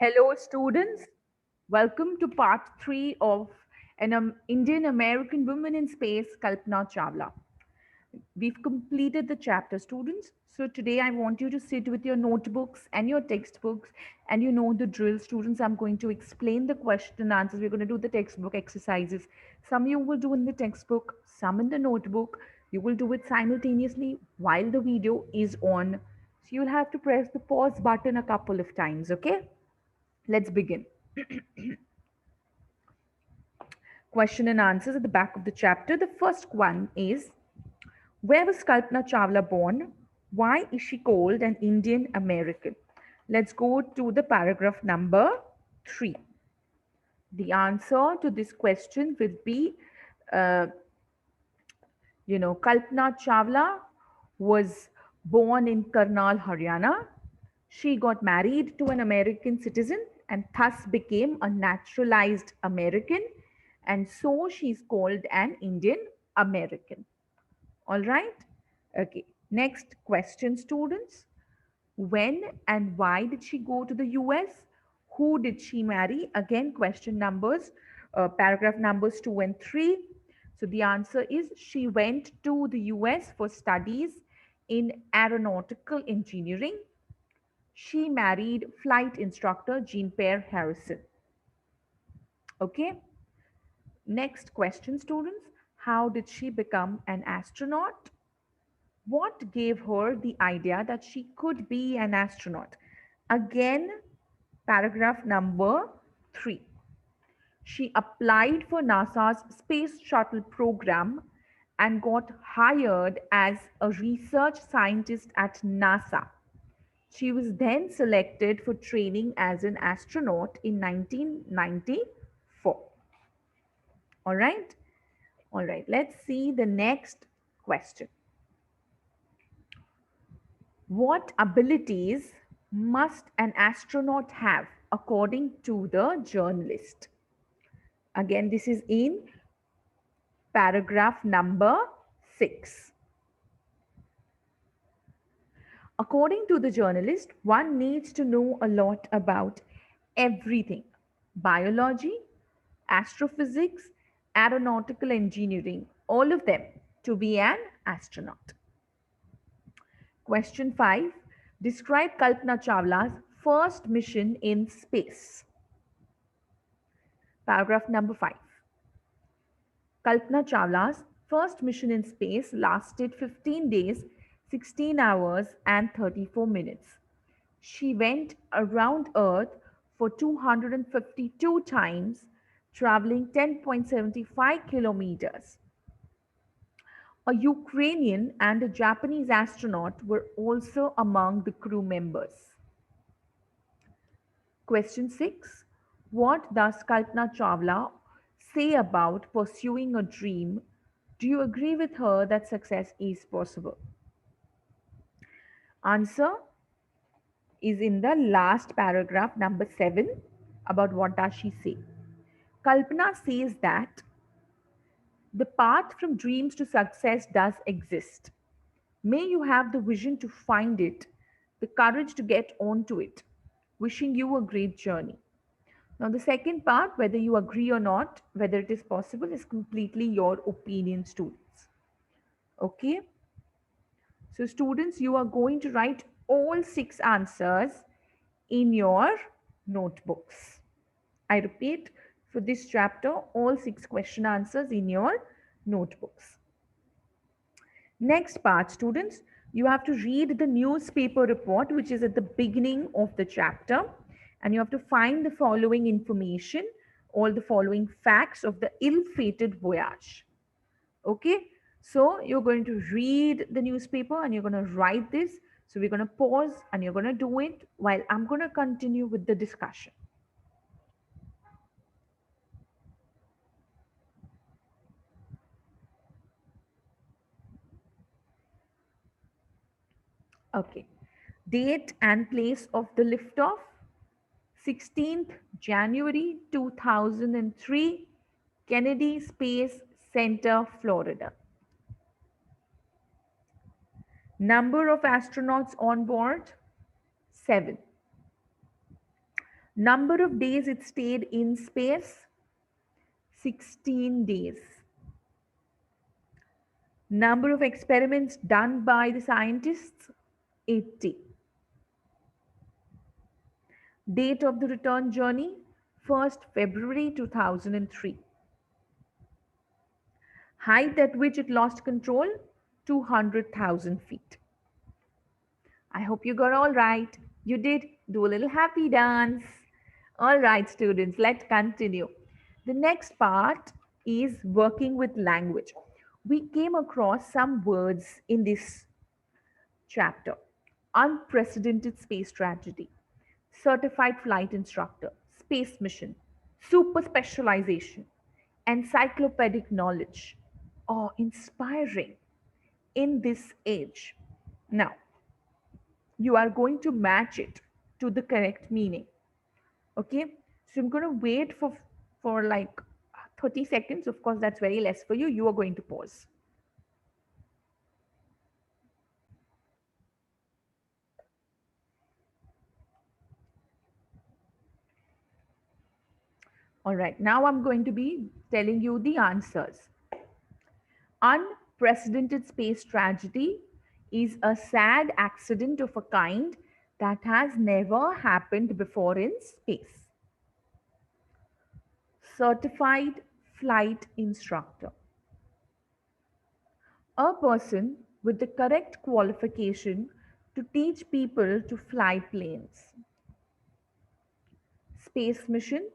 Hello, students. Welcome to part 3 of an Indian American woman in space, Kalpana Chawla. We've completed the chapter, students. So today I want you to sit with your notebooks and your textbooks, and you know the drill, students. I'm going to explain the question and answers. We're going to do the textbook exercises. Some you will do in the textbook, some in the notebook. You will do it simultaneously while the video is on. So you'll have to press the pause button a couple of times, okay? Let's begin. Question and answers at the back of the chapter. The first one is, where was Kalpana Chawla born? Why is she called an Indian American? Let's go to the paragraph number 3. The answer to this question will be, uh, Kalpana Chawla was born in Karnal, Haryana. She got married to an American citizen and thus became a naturalized American, and so she's called an Indian American. All right? Okay. Next question, students. When and why did she go to the US? Who did she marry? Again, question numbers, paragraph numbers 2 and 3. So the answer is she went to the US for studies in aeronautical engineering. She married flight instructor Jean Pierre Harrison. Okay. Next question, students. How did she become an astronaut? What gave her the idea that she could be an astronaut? Again, paragraph number 3. She applied for NASA's Space Shuttle program and got hired as a research scientist at NASA. She was then selected for training as an astronaut in 1994. All right. All right. Let's see the next question. What abilities must an astronaut have according to the journalist? Again, this is in paragraph number 6. According to the journalist, one needs to know a lot about everything: biology, astrophysics, aeronautical engineering, all of them, to be an astronaut. Question 5. Describe Kalpana Chawla's first mission in space. Paragraph number 5. Kalpana Chawla's first mission in space lasted 15 days, 16 hours, and 34 minutes. She went around Earth for 252 times, traveling 10.75 kilometers. A Ukrainian and a Japanese astronaut were also among the crew members. Question 6. What does Kalpana Chawla say about pursuing a dream? Do you agree with her that success is possible? Answer is in the last paragraph, number 7. About what does she say? Kalpana says that the path from dreams to success does exist. May you have the vision to find it, the courage to get onto it. Wishing you a great journey. Now, the second part, whether you agree or not, whether it is possible, is completely your opinion, students. Okay? So, students, you are going to write all 6 answers in your notebooks. I repeat, for this chapter, all 6 question answers in your notebooks. Next part, students, you have to read the newspaper report, which is at the beginning of the chapter, and you have to find the following information, all the following facts of the ill-fated voyage. Okay, so you're going to read the newspaper and you're going to write this. So we're going to pause and you're going to do it while I'm going to continue with the discussion. Okay, date and place of the liftoff: 16th January 2003, Kennedy Space Center, Florida. Number of astronauts on board: 7. Number of days it stayed in space, 16 days. Number of experiments done by the scientists, 80. Date of the return journey, 1st February 2003. Height at which it lost control, 200,000 feet. I hope you got all right. You did. Do a little happy dance. All right, students, let's continue. The next part is working with language. We came across some words in this chapter: unprecedented space tragedy, certified flight instructor, space mission, super specialization, encyclopedic knowledge, or inspiring in this age. Now, you are going to match it to the correct meaning. Okay, so I'm going to wait for like 30 seconds. Of course, that's very less for you. You are going to pause. All right, now I'm going to be telling you the answers. Unprecedented space tragedy is a sad accident of a kind that has never happened before in space. Certified flight instructor, a person with the correct qualification to teach people to fly planes. Space mission,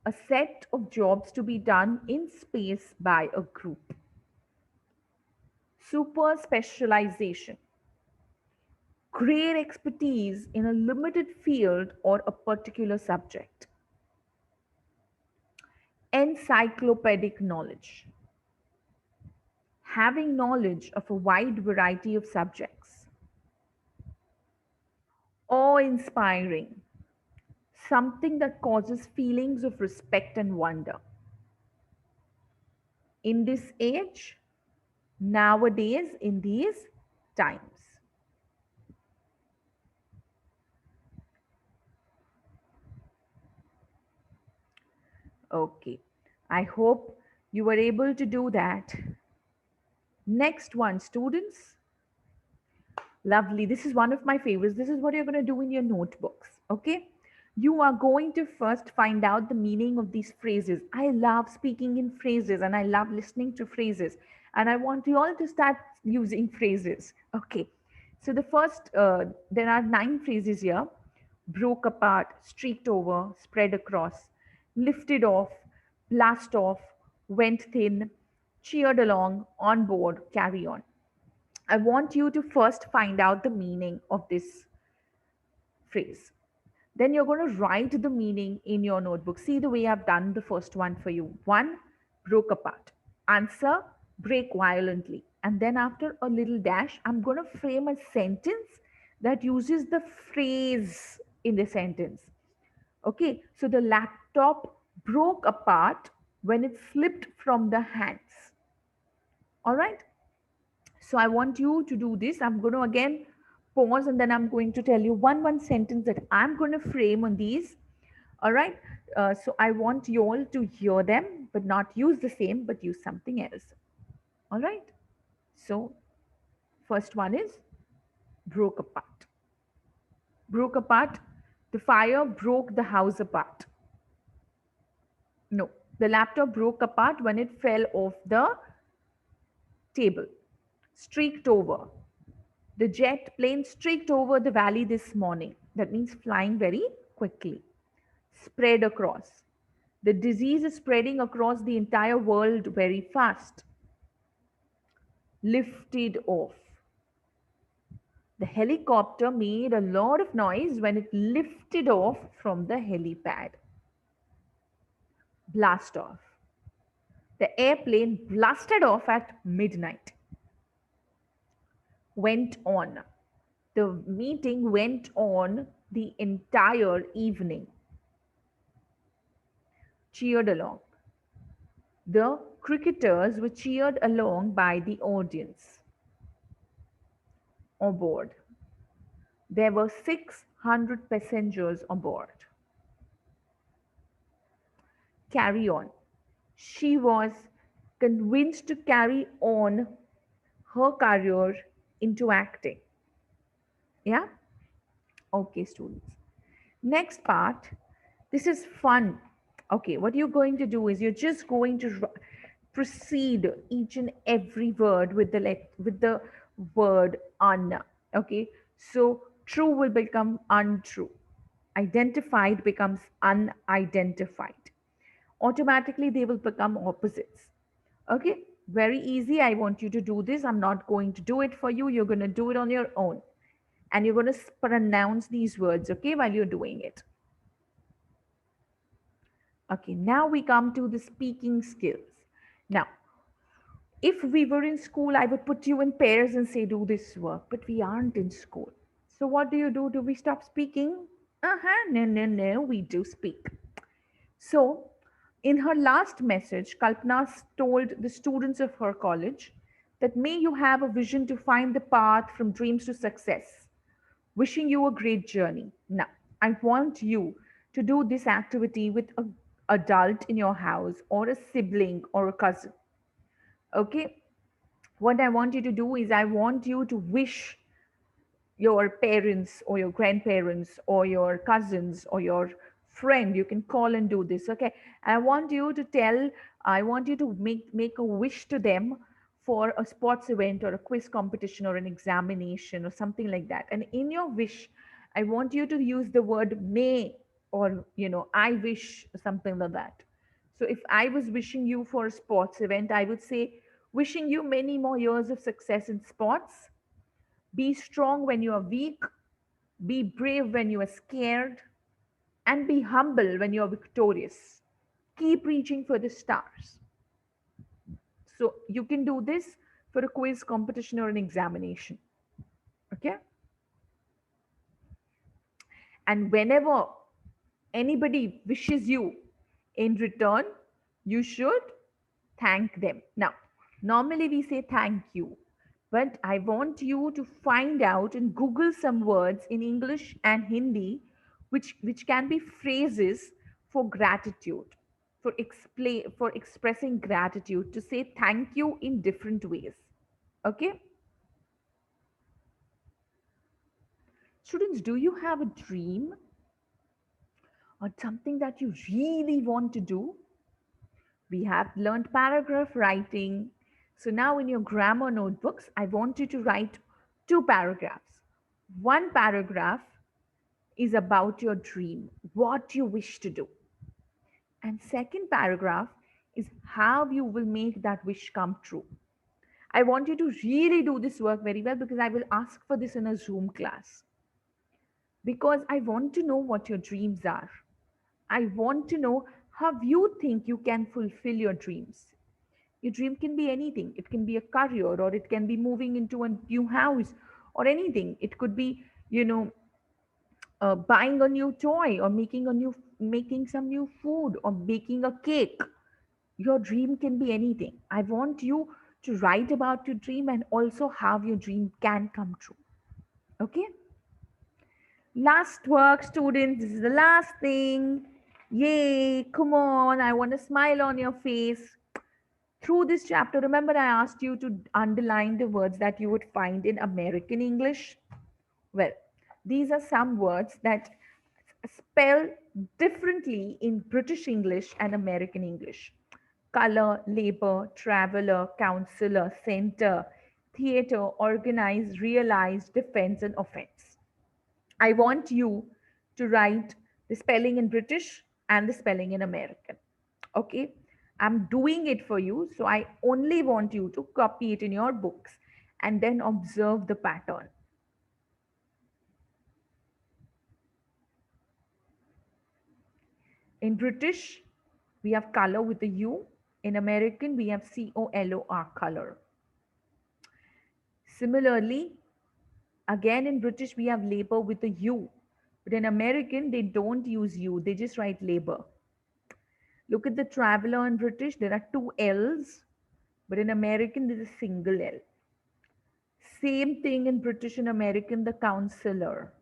a set of jobs to be done in space by a group. Super specialization, great expertise in a limited field or a particular subject. Encyclopedic knowledge, having knowledge of a wide variety of subjects. Awe inspiring, something that causes feelings of respect and wonder. In this age, nowadays, in these times. Okay, I hope you were able to do that. Next one, students. Lovely. This is one of my favorites. This is what you're going to do in your notebooks. Okay. You are going to first find out the meaning of these phrases. I love speaking in phrases and I love listening to phrases. And I want you all to start using phrases. Okay. So the first, there are 9 phrases here: broke apart, streaked over, spread across, lifted off, blast off, went thin, cheered along, on board, carry on. I want you to first find out the meaning of this phrase. Then you're going to write the meaning in your notebook. See the way I've done the first one for you. One, broke apart. Answer, break violently. And then after a little dash, I'm going to frame a sentence that uses the phrase in the sentence. Okay, so the laptop broke apart when it slipped from the hands. All right. So I want you to do this. I'm going to again pause and then I'm going to tell you one sentence that I'm going to frame on these. All right. So I want you all to hear them, but not use the same, but use something else. All right. So first one is broke apart. Broke apart. The fire broke the house apart. No, the laptop broke apart when it fell off the table. Streaked over. The jet plane streaked over the valley this morning. That means flying very quickly. Spread across. The disease is spreading across the entire world very fast. Lifted off. The helicopter made a lot of noise when it lifted off from the helipad. Blast off. The airplane blasted off at midnight. Went on. The meeting went on the entire evening. Cheered along. The cricketers were cheered along by the audience. Aboard. There were 600 passengers aboard. carry on. She was convinced to carry on her career into acting. Yeah? Okay, students. Next part, this is fun. Okay, what you're going to do is you're just going to proceed each and every word with the word un. Okay, so true will become untrue. Identified becomes unidentified. Automatically, they will become opposites. Okay, very easy. I want you to do this. I'm not going to do it for you. You're going to do it on your own. And you're going to pronounce these words, okay, while you're doing it. Okay, now we come to the speaking skills. Now, if we were in school, I would put you in pairs and say, do this work, but we aren't in school. So, what do you do? Do we stop speaking? No, no, no, we do speak. So, in her last message, Kalpana told the students of her college that may you have a vision to find the path from dreams to success. Wishing you a great journey. Now, I want you to do this activity with an adult in your house or a sibling or a cousin. Okay? What I want you to do is I want you to wish your parents or your grandparents or your cousins or your friend, you can call and do this. Okay, I want you to tell, I want you to make a wish to them for a sports event or a quiz competition or an examination or something like that. And in your wish, I want you to use the word may, or I wish, something like that. So if I was wishing you for a sports event, I would say wishing you many more years of success in sports. Be strong when you are weak, be brave when you are scared, and be humble when you are victorious. Keep reaching for the stars. So you can do this for a quiz competition or an examination. Okay? And whenever anybody wishes you in return, you should thank them. Now, normally we say thank you, but I want you to find out and Google some words in English and Hindi which can be phrases for gratitude, for expressing gratitude, to say thank you in different ways. Okay? Students, do you have a dream or something that you really want to do? We have learned paragraph writing. So now in your grammar notebooks, I want you to write two paragraphs. One paragraph is about your dream, what you wish to do. And second paragraph is how you will make that wish come true. I want you to really do this work very well because I will ask for this in a Zoom class. Because I want to know what your dreams are. I want to know how you think you can fulfill your dreams. Your dream can be anything. It can be a career, or it can be moving into a new house, or anything. It could be, buying a new toy, or making some new food, or baking a cake. Your dream can be anything. I want you to write about your dream and also how your dream can come true. Okay? Last work, students. This is the last thing. Yay! Come on. I want a smile on your face. Through this chapter, remember I asked you to underline the words that you would find in American English? Well, these are some words that spell differently in British English and American English. Color, labor, traveler, counselor, center, theater, organize, realize, defense, and offense. I want you to write the spelling in British and the spelling in American. Okay? I'm doing it for you, so I only want you to copy it in your books and then observe the pattern. In British, we have color with a U. In American, we have COLOR, color. Similarly, again in British, we have labor with a U. But in American, they don't use U, they just write labor. Look at the traveler in British, there are two L's, but in American, there's a single L. Same thing in British and American, the counselor,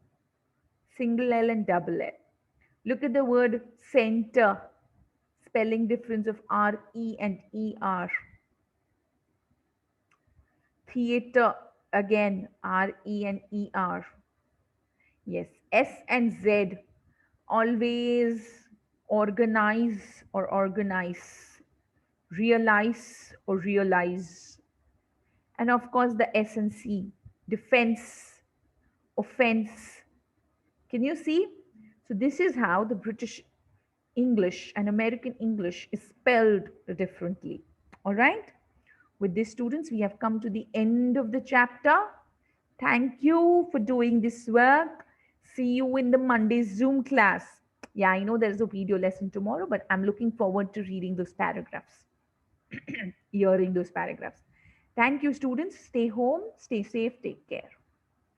single L and double L. Look at the word center, spelling difference of RE and ER. Theater, again, RE and ER. Yes, S and Z, always organize or organize, realize or realize. And of course, the S and C, defense, offense. Can you see? So, this is how the British English and American English is spelled differently. All right. With this, students, we have come to the end of the chapter. Thank you for doing this work. See you in the Monday Zoom class. Yeah, I know there's a video lesson tomorrow, but I'm looking forward to reading those paragraphs, hearing those paragraphs. Thank you, students. Stay home, stay safe, take care.